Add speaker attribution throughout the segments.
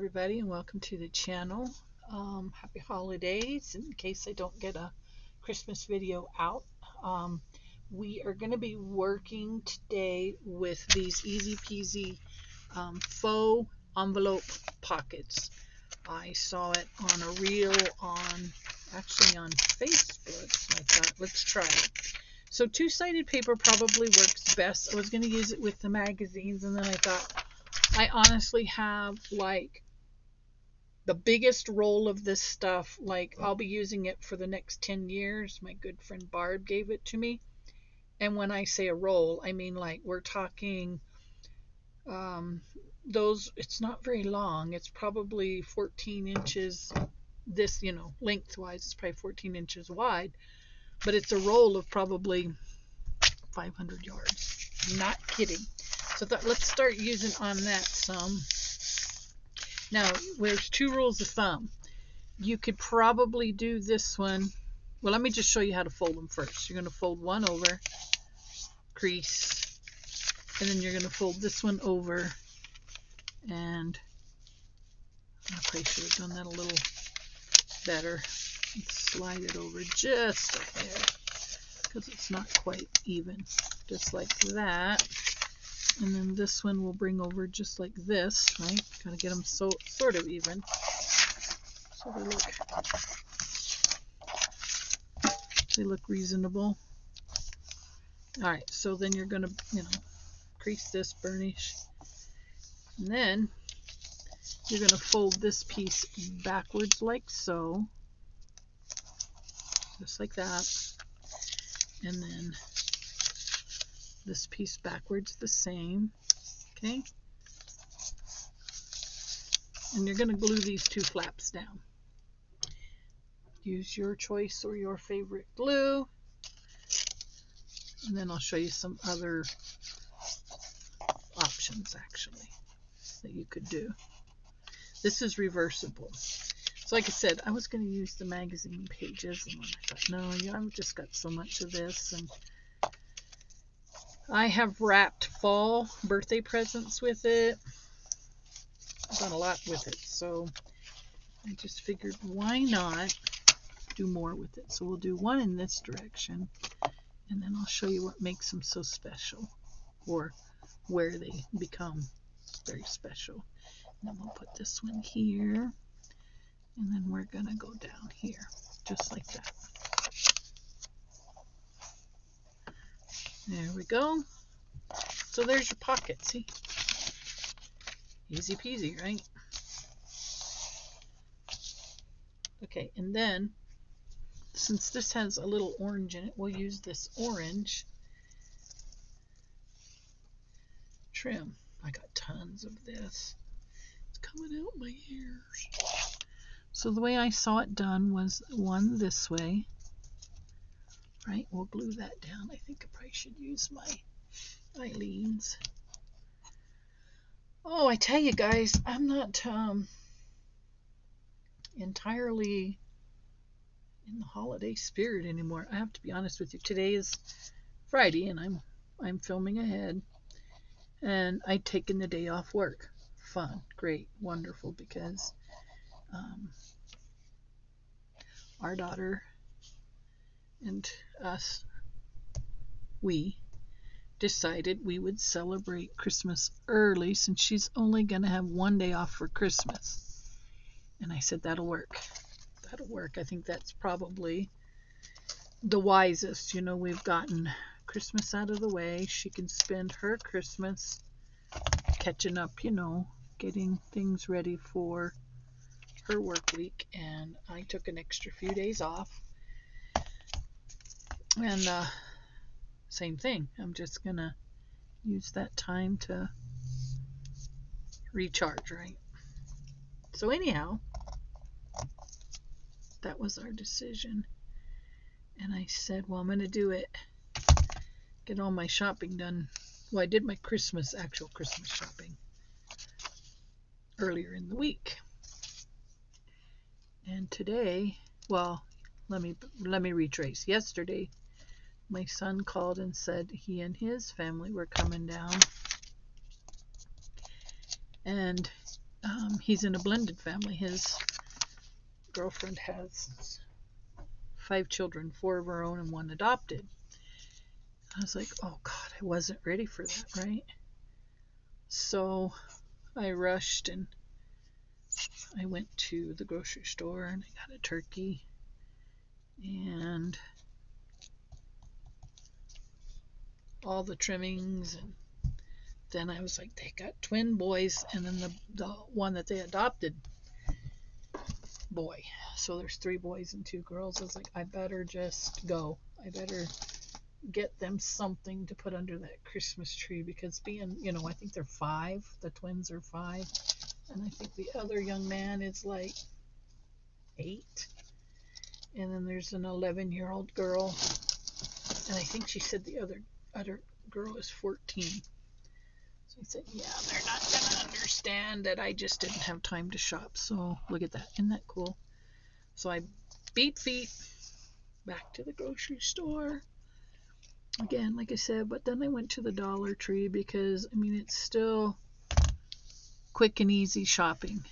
Speaker 1: everybody, and welcome to the channel. Happy holidays. In case I don't get a Christmas video out, we are going to be working today with these easy peasy faux envelope pockets. I saw it on a reel actually on Facebook. So I thought, let's try it. So two-sided paper probably works best. I was going to use it with the magazines, and then I thought, I honestly have like the biggest roll of this stuff. Like, I'll be using it for the next 10 years. My good friend Barb gave it to me. And when I say a roll, I mean like we're talking it's not very long. It's probably 14 inches. This, lengthwise, it's probably 14 inches wide. But it's a roll of probably 500 yards. Not kidding. So let's start using on that some. Now, there's two rules of thumb. You could probably do this one. Well, let me just show you how to fold them first. You're going to fold one over, crease, and then you're going to fold this one over, and I probably should have done that a little better. Let's slide it over just a hair because it's not quite even. Just like that. And then this one will bring over just like this, right? Gotta get them sort of even. So they look reasonable. All right, so then you're gonna, crease this, burnish, and then you're gonna fold this piece backwards like so, just like that, and then this piece backwards the same. Okay, and you're gonna glue these two flaps down. Use your choice or your favorite glue, and then I'll show you some other options actually that you could do. This is reversible. So like I said, I was going to use the magazine pages, and I thought, no, I've just got so much of this. And I have wrapped fall birthday presents with it. I've done a lot with it, so I just figured, why not do more with it? So we'll do one in this direction, and then I'll show you what makes them so special, or where they become very special. And then we'll put this one here, and then we're going to go down here, just like that. There we go. So there's your pocket, see? Easy peasy, right? Okay, and then, since this has a little orange in it, we'll use this orange trim. I got tons of this. It's coming out my ears. So the way I saw it done was one this way. Right, we'll glue that down. I think I probably should use my Eileen's. Oh, I tell you guys, I'm not entirely in the holiday spirit anymore. I have to be honest with you. Today is Friday, and I'm filming ahead, and I'd taken the day off work. Fun, great, wonderful, because our daughter and us, we decided we would celebrate Christmas early since she's only going to have one day off for Christmas. And I said, that'll work. That'll work. I think that's probably the wisest. We've gotten Christmas out of the way. She can spend her Christmas catching up, getting things ready for her work week. And I took an extra few days off. And same thing. I'm just going to use that time to recharge, right? So anyhow, that was our decision. And I said, well, I'm going to do it. Get all my shopping done. Well, I did my actual Christmas shopping earlier in the week. And today, well, let me retrace. Yesterday, my son called and said he and his family were coming down. And he's in a blended family. His girlfriend has 5 children, 4 of her own and 1 adopted. I was like, oh God, I wasn't ready for that, right? So I rushed and I went to the grocery store and I got a turkey and all the trimmings, and then I was like, they got twin boys and then the one that they adopted boy. So there's 3 boys and 2 girls. I was like, I better just go. I better get them something to put under that Christmas tree, because being, I think they're 5. The twins are 5. And I think the other young man is like 8. And then there's an 11-year-old girl. And I think she said the other girl is 14. So I said, yeah, they're not going to understand that I just didn't have time to shop. So look at that. Isn't that cool? So I beat feet back to the grocery store. Again, like I said, but then I went to the Dollar Tree because, it's still quick and easy shopping.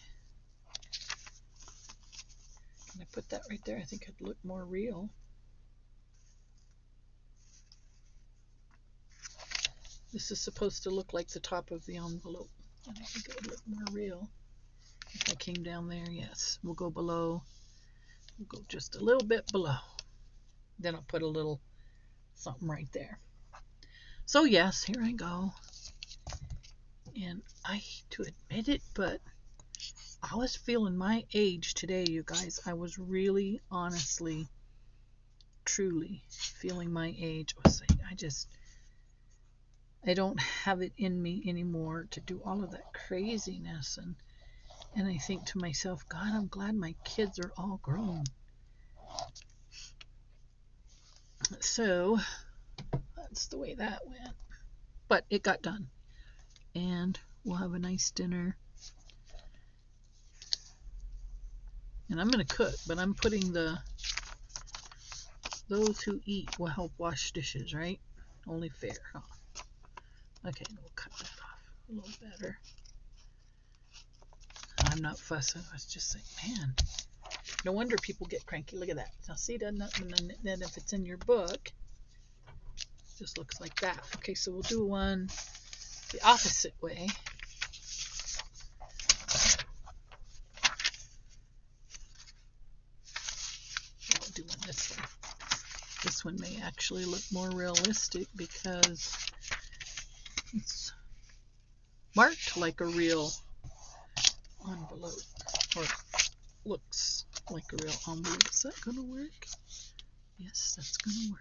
Speaker 1: Can I put that right there? I think it'd look more real. This is supposed to look like the top of the envelope. And I think it would look more real if I came down there. Yes, we'll go below. We'll go just a little bit below. Then I'll put a little something right there. So yes, here I go. And I hate to admit it, but I was feeling my age today, you guys. I was really, honestly, truly feeling my age. I was saying, I don't have it in me anymore to do all of that craziness. And I think to myself, God, I'm glad my kids are all grown. So that's the way that went. But it got done. And we'll have a nice dinner. And I'm going to cook, but I'm putting those who eat will help wash dishes, right? Only fair, huh? Okay, we'll cut that off a little better. I'm not fussing. I was just like, man, no wonder people get cranky. Look at that. Now see, doesn't that, and then if it's in your book, it just looks like that. Okay, so we'll do one the opposite way. I'll do one this way. This one may actually look more realistic because it's marked like a real envelope, or looks like a real envelope. Is that going to work? Yes, that's going to work.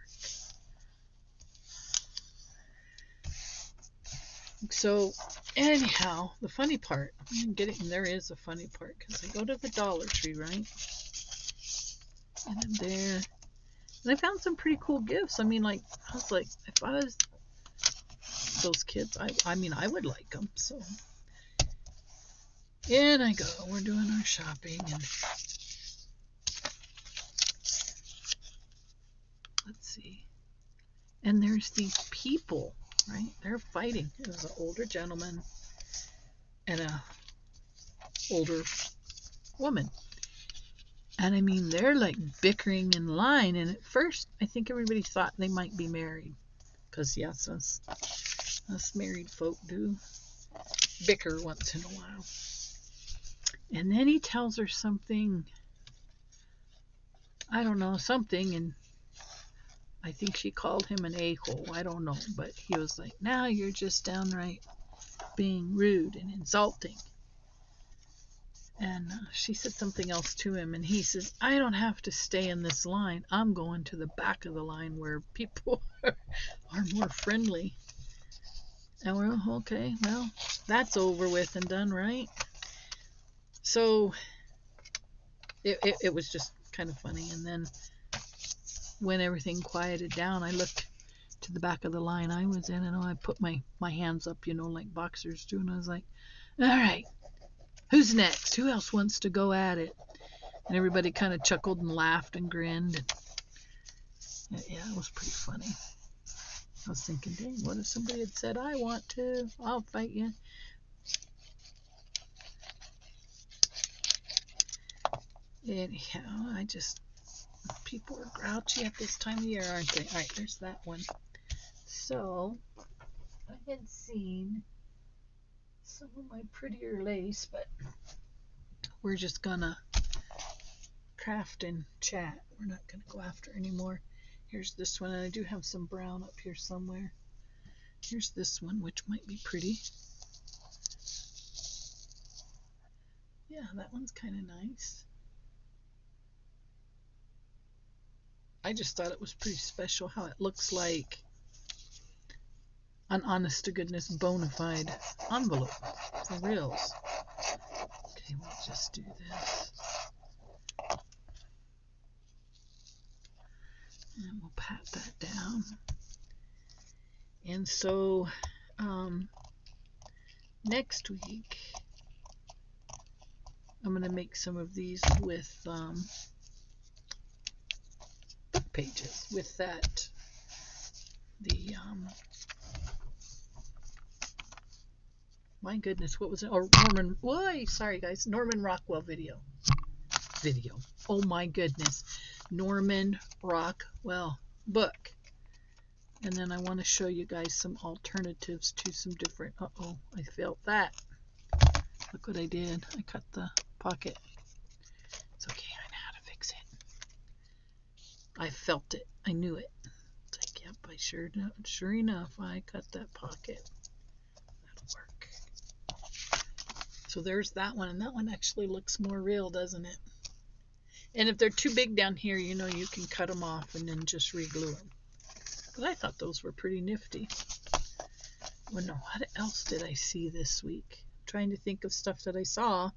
Speaker 1: So anyhow, the funny part, there is a funny part, because I go to the Dollar Tree, right? And I'm there, and I found some pretty cool gifts. I was like, if I was those kids, I would like them. So in I go. We're doing our shopping, and let's see. And there's these people, right? They're fighting. It was an older gentleman and a older woman. And they're like bickering in line. And at first, I think everybody thought they might be married. Because, yes, us married folk do bicker once in a while. And then he tells her something, I don't know, something. And I think she called him an a-hole. I don't know. But he was like, now you're just downright being rude and insulting. And she said something else to him, and he says, I don't have to stay in this line. I'm going to the back of the line where people are more friendly. And we're, okay, well, that's over with and done, right? So it was just kind of funny. And then when everything quieted down, I looked to the back of the line I was in, and I put my hands up, like boxers do, and I was like, all right, who's next? Who else wants to go at it? And everybody kind of chuckled and laughed and grinned. And yeah, it was pretty funny. I was thinking, dang, what if somebody had said, I want to, I'll fight you. Anyhow, people are grouchy at this time of year, aren't they? All right, there's that one. So I had seen some of my prettier lace, but we're just gonna craft and chat. We're not gonna go after anymore. Here's this one, and I do have some brown up here somewhere. Here's this one, which might be pretty. Yeah, that one's kind of nice. I just thought it was pretty special how it looks like an honest to goodness bona fide envelope for reals. Okay, we'll just do this. And we'll pat that down. And so next week I'm going to make some of these with book pages with that my goodness, what was it? Oh, sorry guys, Norman Rockwell video. Oh my goodness, Norman Rockwell book. And then I want to show you guys some alternatives to some different. I failed that. Look what I did. I cut the pocket. It's okay. I know how to fix it. I felt it. I knew it. It's like, yep, sure enough, I cut that pocket. That'll work. So there's that one, and that one actually looks more real, doesn't it? And if they're too big down here, you can cut them off and then just re-glue them. But I thought those were pretty nifty. Well, no, what else did I see this week? I'm trying to think of stuff that I saw,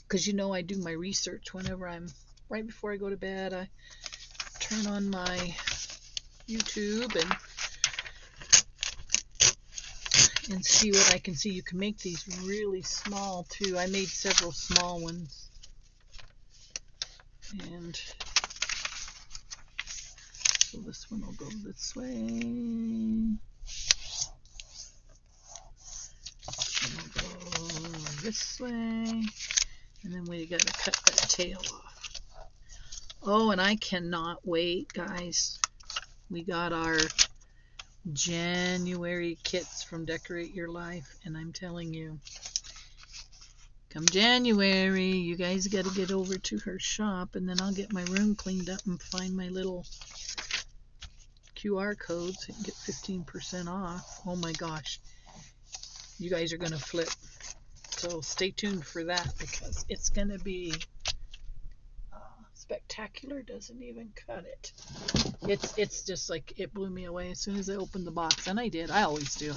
Speaker 1: because I do my research whenever right before I go to bed. I turn on my YouTube and see what I can see. You can make these really small too. I made several small ones. And so this one will go this way. We'll go this way. And then we got to cut that tail off. Oh, and I cannot wait, guys. We got our January kits from Decorate Your Life, and I'm telling you, come January, you guys got to get over to her shop, and then I'll get my room cleaned up and find my little QR codes and get 15% off. Oh my gosh, you guys are going to flip. So stay tuned for that, because it's going to be spectacular. Doesn't even cut it. It's just like, it blew me away as soon as I opened the box, and I did. I always do.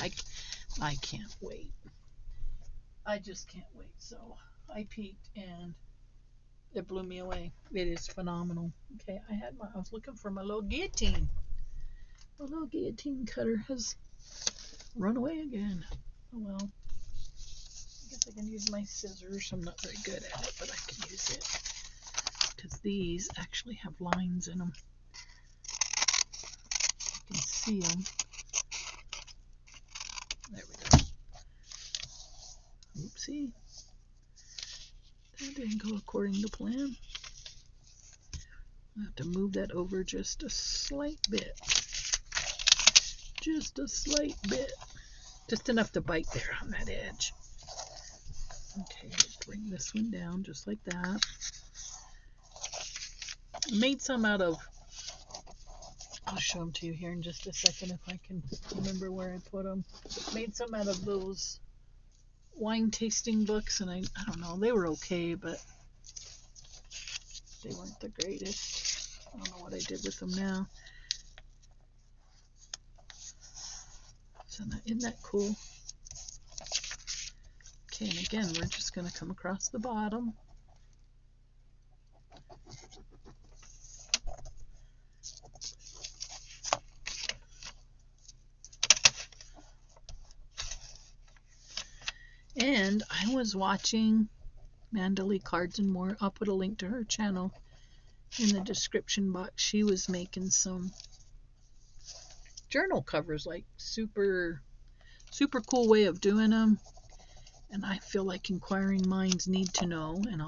Speaker 1: I can't wait. I just can't wait. So I peeked and it blew me away. It is phenomenal. Okay, I was looking for my little guillotine. My little guillotine cutter has run away again. Oh well. I guess I can use my scissors. I'm not very good at it, but I can use it, because these actually have lines in them. You can see them. There we go. Oopsie. That didn't go according to plan. I have to move that over just a slight bit. Just a slight bit. Just enough to bite there on that edge. Okay, bring this one down just like that. I made some out of, I'll show them to you here in just a second if I can remember where I put them. Made some out of those wine tasting books, and I don't know, they were okay, but they weren't the greatest. I don't know what I did with them now. So isn't that cool? Okay, and again, we're just going to come across the bottom. And I was watching Mandalay Cards and More. I'll put a link to her channel in the description box. She was making some journal covers, like super cool way of doing them. And I feel like inquiring minds need to know, and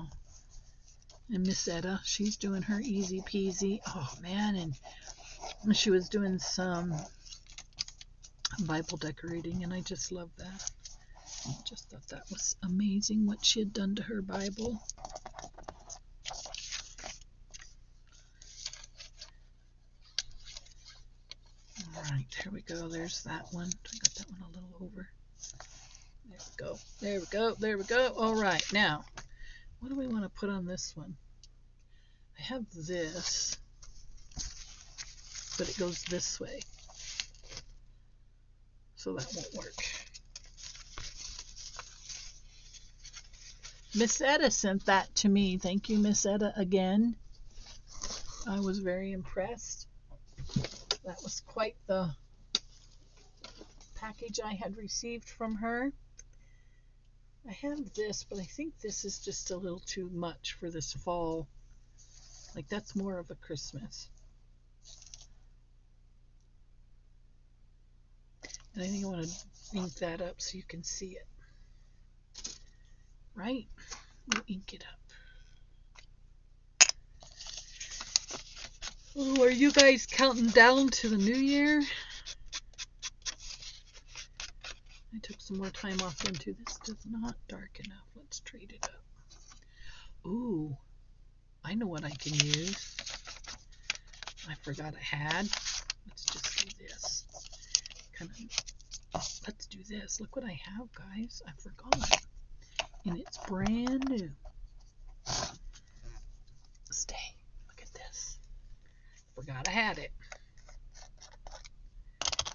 Speaker 1: And Miss Etta, she's doing her easy peasy. Oh man, and she was doing some Bible decorating, and I just love that. I just thought that was amazing what she had done to her Bible. All right, there we go. There's that one. I got that one a little over. There we go. There we go. There we go. All right, now, what do we want to put on this one? I have this, but it goes this way, so that won't work. Miss Etta sent that to me. Thank you, Miss Etta, again. I was very impressed. That was quite the package I had received from her. I have this, but I think this is just a little too much for this fall. Like, that's more of a Christmas. And I think I want to ink that up so you can see it. Right? We'll ink it up. Oh, are you guys counting down to the new year? I took some more time off into this. Does not dark enough. Let's trade it up. Ooh, I know what I can use. I forgot I had. Let's just do this. Let's do this. Look what I have, guys. I forgot. And it's brand new. Stay. Look at this. Forgot I had it.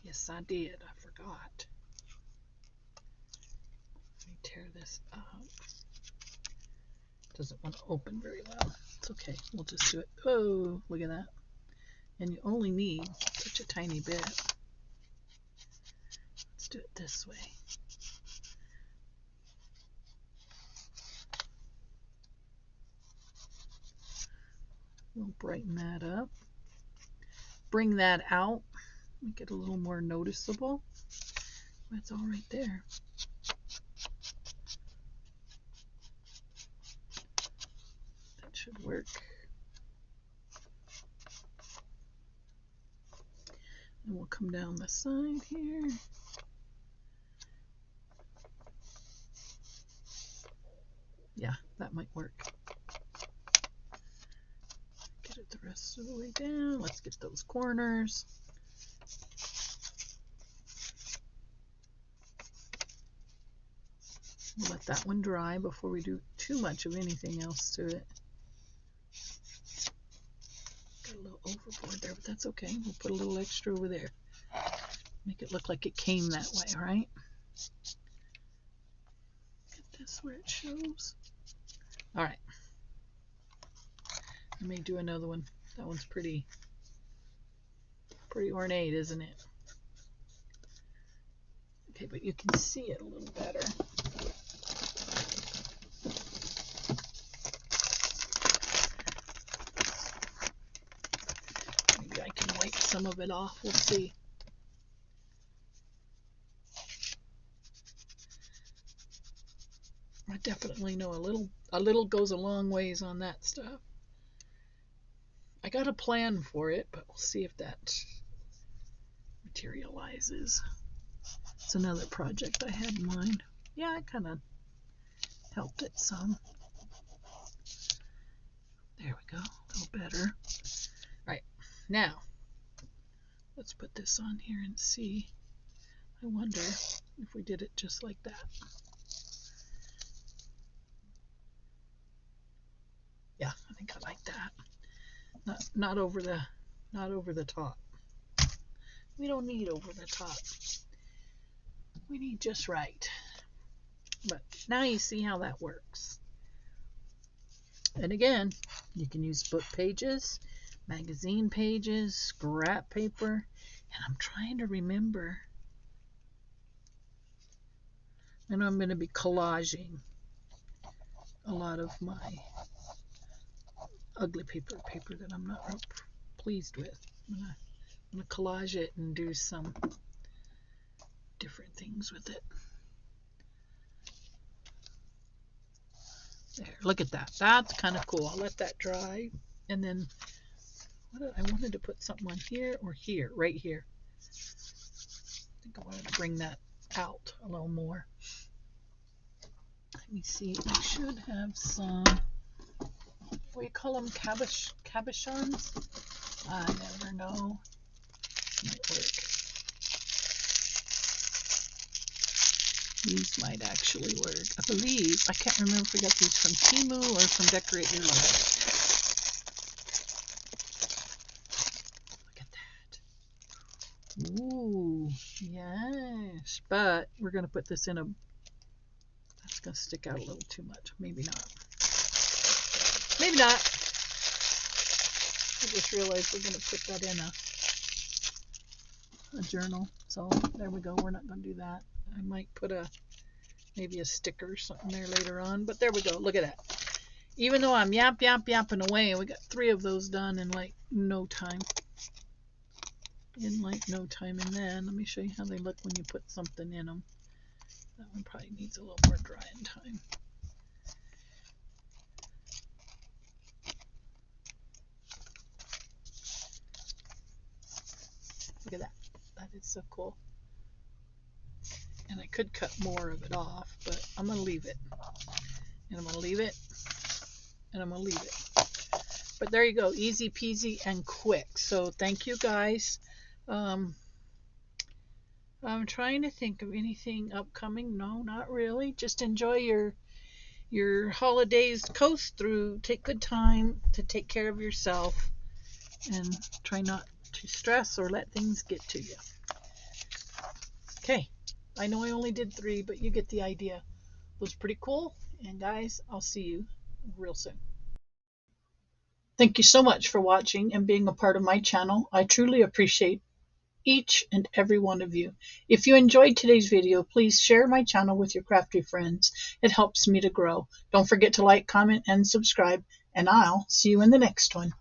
Speaker 1: Yes, I did. I forgot. Let me tear this up. Doesn't want to open very well. It's okay. We'll just do it. Oh, look at that. And you only need such a tiny bit. Let's do it this way. We'll brighten that up. Bring that out. Make it a little more noticeable. That's all right there. That should work. And we'll come down the side here. Yeah, that might work. Get it the rest of the way down. Let's get those corners. We'll let that one dry before we do too much of anything else to it. Got a little overboard there, but that's okay. We'll put a little extra over there. Make it look like it came that way, right? Get this where it shows. All right. I may do another one. That one's pretty ornate, isn't it? Okay, but you can see it a little better. Maybe I can wipe some of it off. We'll see. I definitely know a little goes a long ways on that stuff. I got a plan for it, but we'll see if that materializes. It's another project I had in mind. Yeah, I kind of helped it some. There we go, a little better. All right, now let's put this on here and see. I wonder if we did it just like that. Yeah, I think I like that. Not over the top. We don't need over the top. We need just right. But now you see how that works. And again, you can use book pages, magazine pages, scrap paper, and I'm trying to remember. I know I'm going to be collaging a lot of my ugly paper that I'm not real pleased with. I'm going to collage it and do some different things with it. There, look at that. That's kind of cool. I'll let that dry. And then I wanted to put something on here or here, right here. I think I wanted to bring that out a little more. Let me see. I should have some, what do you call them? Cabochons? I never know. Might work. These might actually work. I believe, I can't remember if I got these from Temu or from Decorate Your Life. Look at that. Ooh, yes. But we're going to put this in a, that's going to stick out a little too much. Maybe not. Maybe not. I just realized we're going to put that in a journal. So there we go. We're not going to do that. I might put maybe a sticker or something there later on. But there we go. Look at that. Even though I'm yapping away, and we got 3 of those done in like no time. And then let me show you how they look when you put something in them. That one probably needs a little more drying time. Look at that. That is so cool. And I could cut more of it off, but I'm going to leave it. And I'm going to leave it. And I'm going to leave it. But there you go. Easy peasy and quick. So thank you guys. I'm trying to think of anything upcoming. No, not really. Just enjoy your holidays. Coast through. Take good time to take care of yourself. And try not to stress or let things get to you. Okay. I know I only did 3, but you get the idea. It was pretty cool. And guys, I'll see you real soon. Thank you so much for watching and being a part of my channel. I truly appreciate each and every one of you. If you enjoyed today's video, please share my channel with your crafty friends. It helps me to grow. Don't forget to like, comment, and subscribe, and I'll see you in the next one.